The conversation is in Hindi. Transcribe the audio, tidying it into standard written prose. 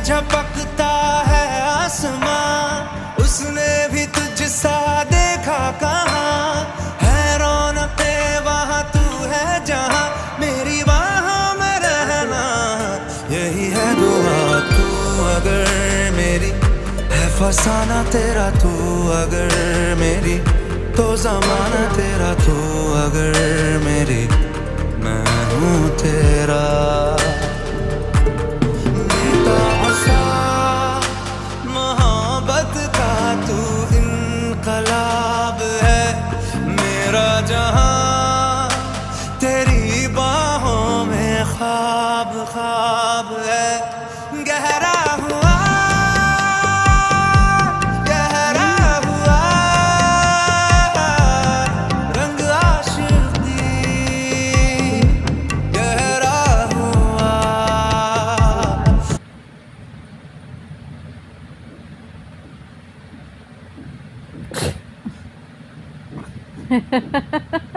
झपकता है आसमां, उसने भी तुझसा देखा कहाँ, है रौनके वहाँ तू है जहाँ, मेरी बाहों में रहना यही है दुआ। तू अगर मेरी है फसाना तेरा, तू अगर मेरी तो जमाना तेरा, तू अगर मेरी मैं हूँ तेरा। मोहब्बत का तू इनकलाब है, मेरा जहां तेरी बाहों में ख्वाब ख्वाब है। गहरा हुआ गहरा हुआ रंग आशिकी, गहरा हुआ। Ha ha ha ha.